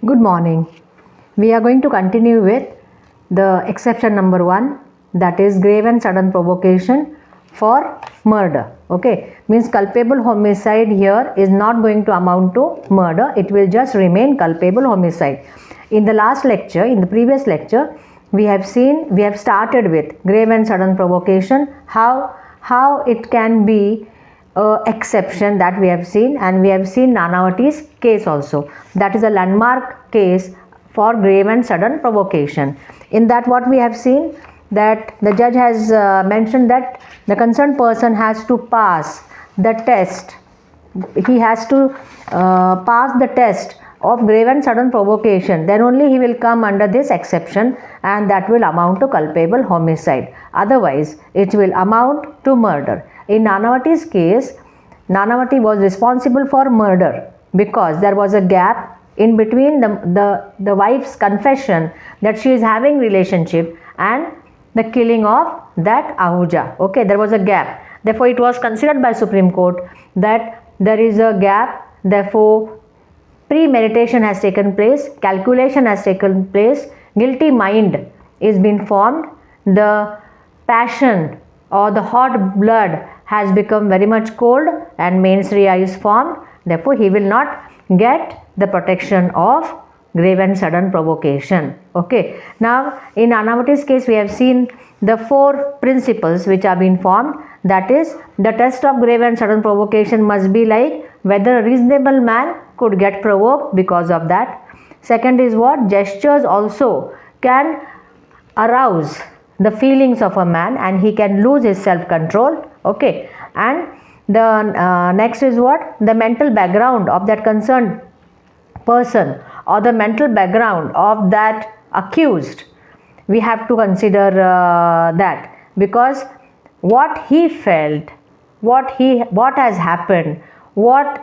Good morning. We are going to continue with the exception number 1, that is grave and sudden provocation for murder. Okay, means culpable homicide here is not going to amount to murder, it will just remain culpable homicide. In the last lecture, in the previous lecture, we have started with grave and sudden provocation, how it can be exception that we have seen, and we have seen Nanavati's case also. That is a landmark case for grave and sudden provocation. In that, what we have seen, that the judge has mentioned that the concerned person has to pass the test. He has to pass the test of grave and sudden provocation, then only he will come under this exception, and that will amount to culpable homicide. Otherwise, it will amount to murder. In Nanavati's case, Nanavati was responsible for murder because there was a gap in between the wife's confession that she is having relationship and the killing of that Ahuja. Okay, there was a gap. Therefore, it was considered by Supreme Court that there is a gap. Therefore, premeditation has taken place, calculation has taken place, guilty mind is been formed, the passion or the hot blood has become very much cold and mens rea is formed. Therefore, he will not get the protection of grave and sudden provocation. Okay. Now, in Nanavati's case, we have seen the 4 principles which have been formed. That is, the test of grave and sudden provocation must be like whether a reasonable man could get provoked because of that. Second is what? Gestures also can arouse the feelings of a man and he can lose his self-control. Okay. And the next is what? The mental background of that concerned person or the mental background of that accused. We have to consider that, because what he felt, what has happened, what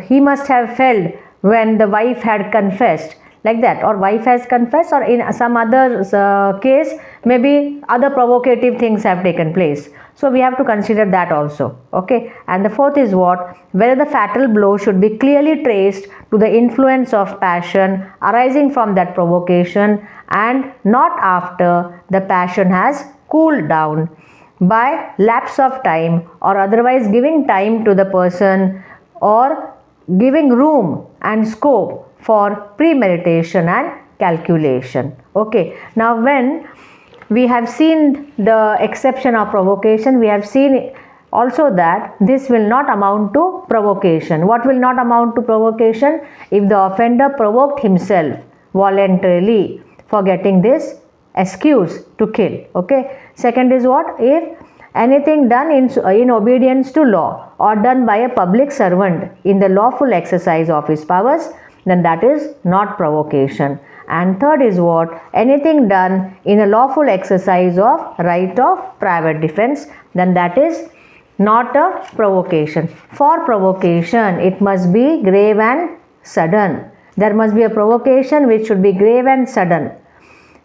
he must have felt when the wife had confessed, like that, or wife has confessed, or in some other case maybe other provocative things have taken place. So we have to consider that also. Okay. And the 4th is what? Whether the fatal blow should be clearly traced to the influence of passion arising from that provocation and not after the passion has cooled down by lapse of time, or otherwise giving time to the person or giving room and scope for premeditation and calculation. Okay. Now, when we have seen the exception of provocation, we have seen also that this will not amount to provocation. What will not amount to provocation? If the offender provoked himself voluntarily for getting this excuse to kill. Okay. Second is what? If anything done in obedience to law or done by a public servant in the lawful exercise of his powers, then that is not provocation. And third is what? Anything done in a lawful exercise of right of private defense, then that is not a provocation. For provocation, it must be grave and sudden. There must be a provocation which should be grave and sudden.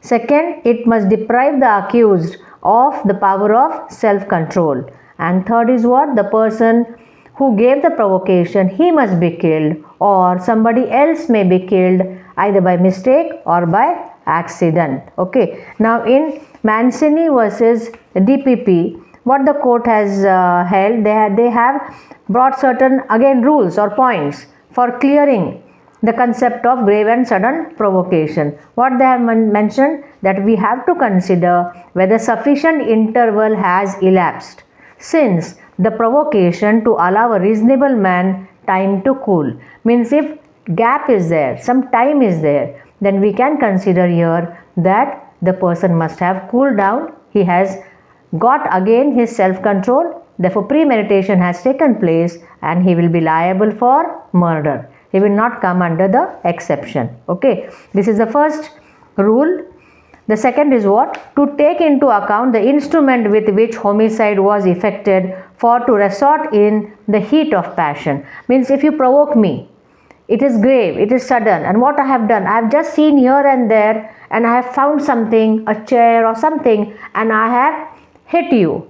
Second, it must deprive the accused of the power of self-control. And third is what? The person who gave the provocation, he must be killed, or somebody else may be killed either by mistake or by accident. Okay. Now, in Mancini versus DPP, what the court has held, they have brought certain again rules or points for clearing the concept of grave and sudden provocation. What they have mentioned, that we have to consider whether sufficient interval has elapsed since the provocation to allow a reasonable man time to cool. Means if gap is there, some time is there, then we can consider here that the person must have cooled down, he has got again his self-control, therefore premeditation has taken place and he will be liable for murder. He will not come under the exception. Okay. This is the first rule. The second is what? To take into account the instrument with which homicide was effected for to resort in the heat of passion. Means if you provoke me, it is grave, it is sudden, and what I have done, I have just seen here and there and I have found something, a chair or something, and I have hit you.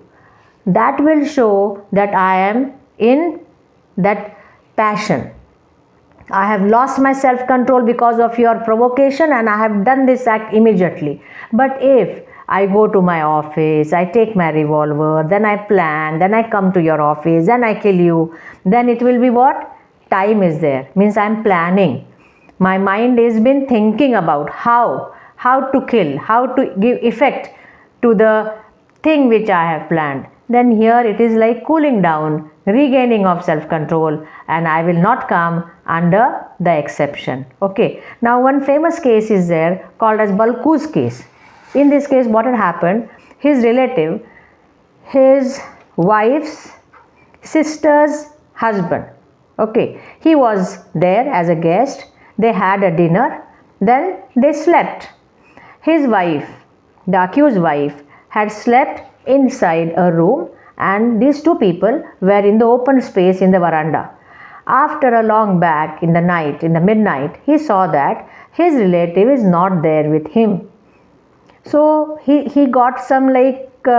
That will show that I am in that passion. I have lost my self-control because of your provocation and I have done this act immediately. But if I go to my office, I take my revolver, then I plan, then I come to your office, then I kill you, then it will be what? Time is there. Means I am planning. My mind has been thinking about how to kill, how to give effect to the thing which I have planned. Then here it is like cooling down, regaining of self-control, and I will not come under the exception. Okay. Now one famous case is there called as Balku's case. In this case, what had happened? His relative, his wife's sister's husband. Okay. He was there as a guest. They had a dinner. Then they slept. His wife, the accused wife, had slept inside a room and these two people were in the open space in the veranda. After a long back in the night, in the midnight, he saw that his relative is not there with him. So he got some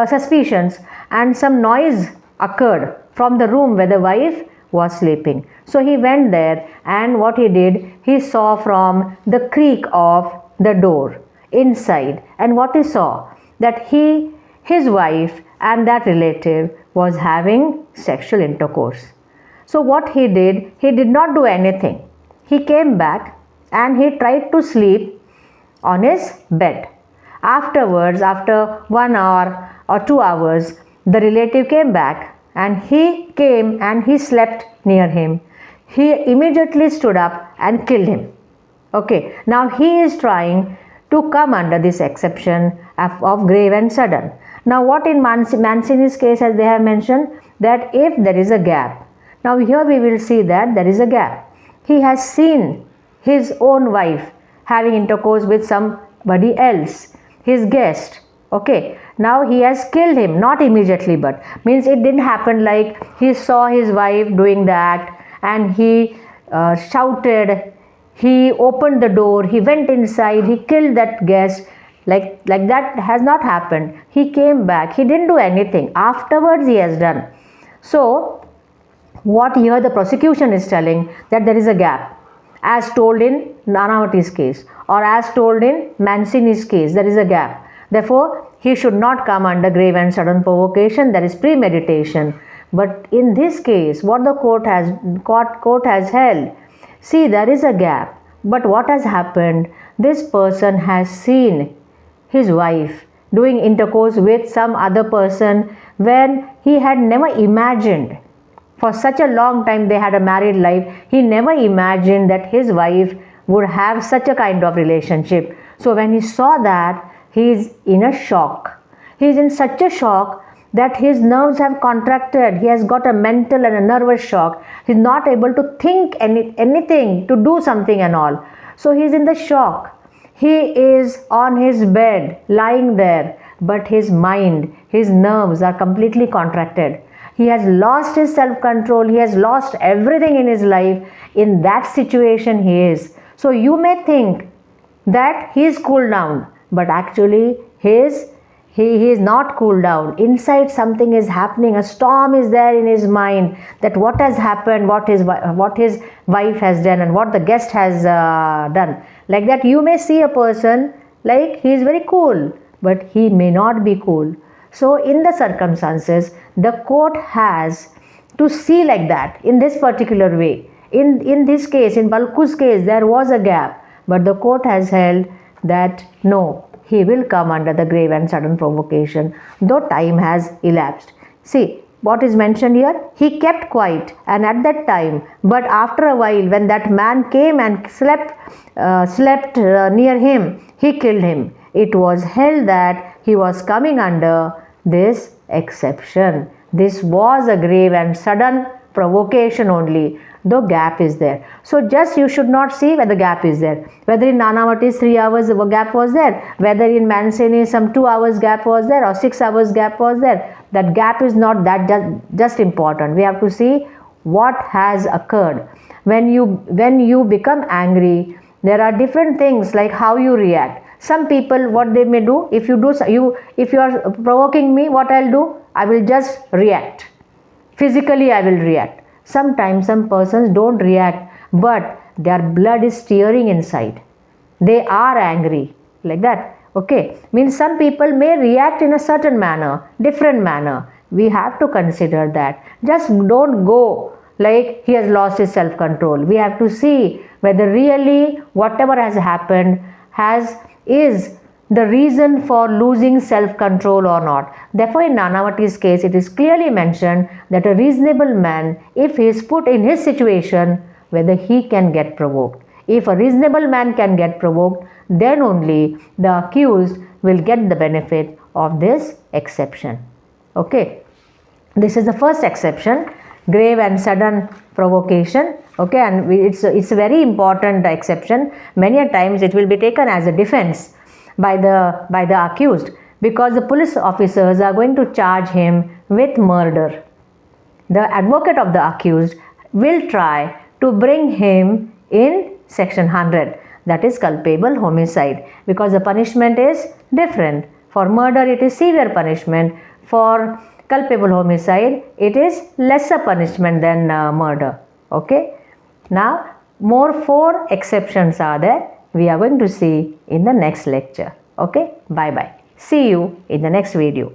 suspicions and some noise occurred from the room where the wife was sleeping. So he went there and what he did, he saw from the creak of the door inside, and what he saw, that his wife and that relative was having sexual intercourse. So what he did not do anything. He came back and he tried to sleep on his bed. Afterwards, after 1 hour or 2 hours, the relative came back and he came and he slept near him. He immediately stood up and killed him. Okay, now he is trying to come under this exception of grave and sudden. Now what in Mancini's case, as they have mentioned, that if there is a gap, now here we will see that there is a gap. He has seen his own wife having intercourse with somebody else, his guest. Okay, now he has killed him, not immediately, but means it didn't happen like he saw his wife doing the act and he shouted, he opened the door, he went inside, he killed that guest. Like that has not happened. He came back, he didn't do anything. Afterwards he has done. So what here the prosecution is telling, that there is a gap, as told in Nanavati's case or as told in Mancini's case, there is a gap. Therefore he should not come under grave and sudden provocation, there is premeditation. But in this case, what the court has held, see, there is a gap, but what has happened, this person has seen his wife doing intercourse with some other person when he had never imagined. For such a long time they had a married life, he never imagined that his wife would have such a kind of relationship. So when he saw that, he is in a shock. He is in such a shock that his nerves have contracted. He has got a mental and a nervous shock. He is not able to think anything, to do something and all. So he is in the shock. He is on his bed, lying there, but his mind, his nerves are completely contracted. He has lost his self-control. He has lost everything in his life. In that situation he is. So you may think that he is cooled down, but actually he is not cooled down. Inside something is happening. A storm is there in his mind, that what has happened, what his wife has done and what the guest has done. Like that you may see a person like he is very cool, but he may not be cool. So in the circumstances, the court has to see like that, in this particular way. In this case, in Balku's case, there was a gap, but the court has held that no, he will come under the grave and sudden provocation, though time has elapsed. See, what is mentioned here? He kept quiet and at that time, but after a while when that man came and slept near him, he killed him. It was held that he was coming under this exception. This was a grave and sudden provocation only, though gap is there. So just you should not see whether gap is there. Whether in Nanavati's 3 hours gap was there, whether in Mancini some 2 hours gap was there or 6 hours gap was there. That gap is not that just important. We have to see what has occurred. When you become angry, there are different things like how you react. Some people, what they may do, if you are provoking me, what I'll do? I will just react. Physically I will react. Sometimes some persons don't react, but their blood is stirring inside. They are angry, like that. Okay, means some people may react in a certain manner, different manner. We have to consider that. Just don't go like he has lost his self-control. We have to see whether really whatever has happened is the reason for losing self-control or not. Therefore, in Nanavati's case, it is clearly mentioned that a reasonable man, if he is put in his situation, whether he can get provoked. If a reasonable man can get provoked, then only the accused will get the benefit of this exception. Okay, this is the first exception, grave and sudden provocation. Okay, and it's a very important exception. Many a times it will be taken as a defense by the accused, because the police officers are going to charge him with murder. The advocate of the accused will try to bring him in section 100, that is culpable homicide, because the punishment is different. For murder it is severe punishment, for culpable homicide it is lesser punishment than murder. Okay, now more 4 exceptions are there. We are going to see in the next lecture. Okay, bye bye. See you in the next video.